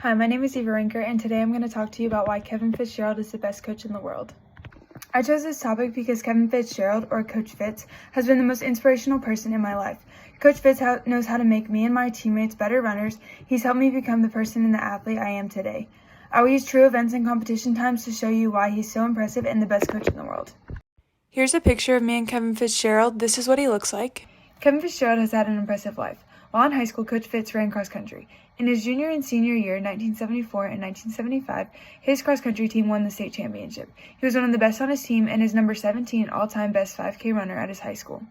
Hi, my name is Eva Rinker, and today I'm going to talk to you about why Kevin Fitzgerald is the best coach in the world. I chose this topic because Kevin Fitzgerald, or Coach Fitz, has been the most inspirational person in my life. Coach Fitz knows how to make me and my teammates better runners. He's helped me become the person and the athlete I am today. I will use true events and competition times to show you why he's so impressive and the best coach in the world. Here's a picture of me and Kevin Fitzgerald. This is what he looks like. Kevin Fitzgerald has had an impressive life. While in high school, Coach Fitz ran cross country. In his junior and senior year, 1974 and 1975, his cross country team won the state championship. He was one of the best on his team and is number 17 all-time best 5K runner at his high school.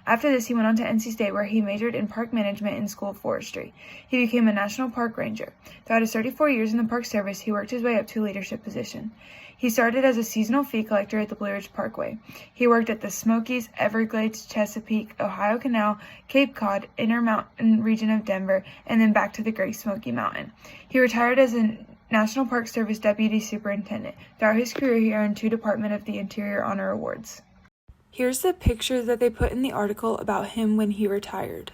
After this, he went on to NC State, where he majored in park management in School of Forestry. He became a national park ranger. Throughout his 34 years in the Park Service, he worked his way up to a leadership position. He started as a seasonal fee collector at the Blue Ridge Parkway. He worked at the Smokies, Everglades, Chesapeake, Ohio Canal, Cape Cod, Intermountain region of Denver, and then back to the Great Smoky Mountain. He retired as a National Park Service Deputy Superintendent. Throughout his career, he earned 2 Department of the Interior Honor Awards. Here's the picture that they put in the article about him when he retired.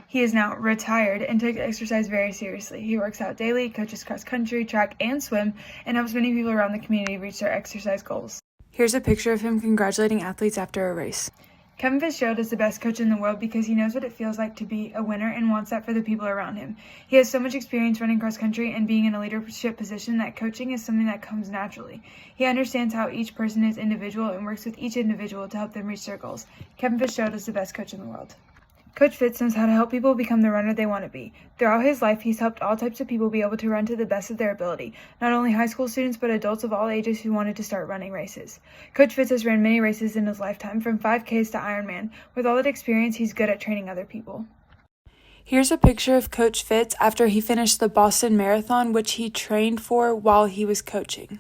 He is now retired and takes exercise very seriously. He works out daily, coaches cross country, track, and swim, and helps many people around the community reach their exercise goals. Here's a picture of him congratulating athletes after a race. Kevin Fitzgerald is the best coach in the world because he knows what it feels like to be a winner and wants that for the people around him. He has so much experience running cross country and being in a leadership position that coaching is something that comes naturally. He understands how each person is individual and works with each individual to help them reach their goals. Kevin Fitzgerald is the best coach in the world. Coach Fitz knows how to help people become the runner they want to be. Throughout his life, he's helped all types of people be able to run to the best of their ability, not only high school students, but adults of all ages who wanted to start running races. Coach Fitz has ran many races in his lifetime, from 5Ks to Ironman. With all that experience, he's good at training other people. Here's a picture of Coach Fitz after he finished the Boston Marathon, which he trained for while he was coaching.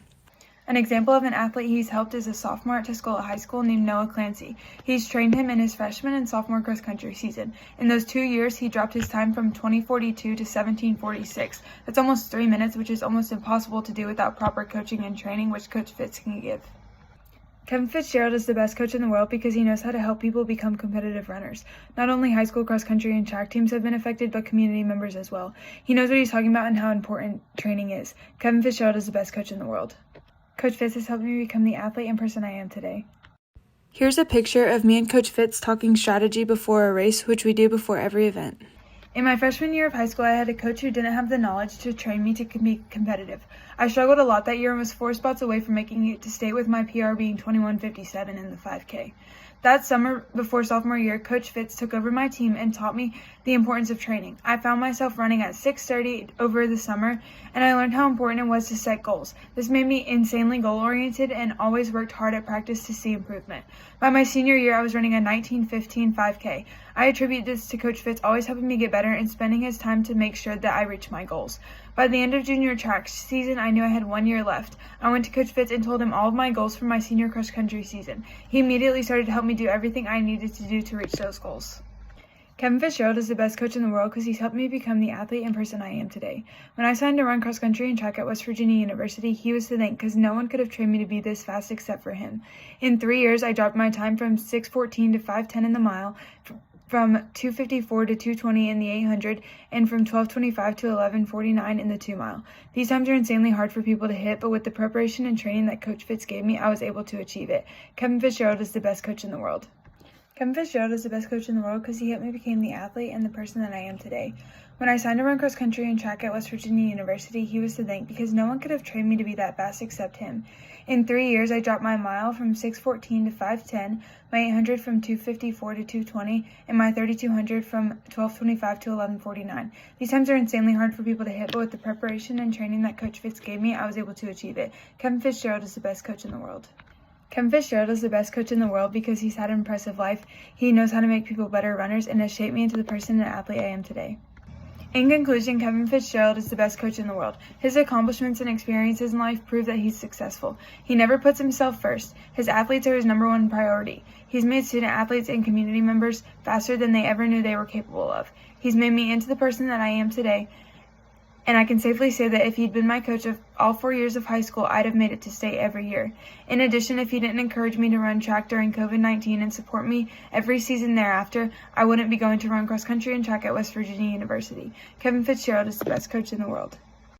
An example of an athlete he's helped is a sophomore at Tuscola High School named Noah Clancy. He's trained him in his freshman and sophomore cross country season. In those 2 years, he dropped his time from 20:42 to 17:46. That's almost 3 minutes, which is almost impossible to do without proper coaching and training, which Coach Fitz can give. Kevin Fitzgerald is the best coach in the world because he knows how to help people become competitive runners. Not only high school cross country and track teams have been affected, but community members as well. He knows what he's talking about and how important training is. Kevin Fitzgerald is the best coach in the world. Coach Fitz has helped me become the athlete and person I am today. Here's a picture of me and Coach Fitz talking strategy before a race, which we do before every event. In my freshman year of high school, I had a coach who didn't have the knowledge to train me to be competitive. I struggled a lot that year and was 4 spots away from making it to state, with my PR being 21:57 in the 5K. That summer, before sophomore year, Coach Fitz took over my team and taught me the importance of training. I found myself running at 6:30 over the summer, and I learned how important it was to set goals. This made me insanely goal-oriented and always worked hard at practice to see improvement. By my senior year, I was running a 19:15 5K. I attribute this to Coach Fitz always helping me get better and spending his time to make sure that I reach my goals. By the end of junior track season, I knew I had 1 year left. I went to Coach Fitz and told him all of my goals for my senior cross country season. He immediately started to help me do everything I needed to do to reach those goals. Kevin Fitzgerald is the best coach in the world because he's helped me become the athlete and person I am today. When I signed to run cross country and track at West Virginia University, he was to thank because no one could have trained me to be this fast except for him. In 3 years, I dropped my time from 6:14 to 5:10 in the mile, from 2:54 to 2:20 in the 800, and from 12:25 to 11:49 in the 2 mile. These times are insanely hard for people to hit, but with the preparation and training that Coach Fitz gave me, I was able to achieve it. Kevin Fitzgerald is the best coach in the world. Kevin Fitzgerald is the best coach in the world because he helped me become the athlete and the person that I am today. When I signed to run cross country and track at West Virginia University, he was to thank because no one could have trained me to be that fast except him. In 3 years, I dropped my mile from 6:14 to 5:10, my 800 from 2:54 to 2:20, and my 3200 from 12:25 to 11:49. These times are insanely hard for people to hit, but with the preparation and training that Coach Fitz gave me, I was able to achieve it. Kevin Fitzgerald is the best coach in the world. Kevin Fitzgerald is the best coach in the world because he's had an impressive life. He knows how to make people better runners and has shaped me into the person and athlete I am today. In conclusion, Kevin Fitzgerald is the best coach in the world. His accomplishments and experiences in life prove that he's successful. He never puts himself first. His athletes are his #1 priority. He's made student athletes and community members faster than they ever knew they were capable of. He's made me into the person that I am today, and I can safely say that if he'd been my coach of all 4 years of high school, I'd have made it to state every year. In addition, if he didn't encourage me to run track during COVID-19 and support me every season thereafter, I wouldn't be going to run cross country and track at West Virginia University. Kevin Fitzgerald is the best coach in the world.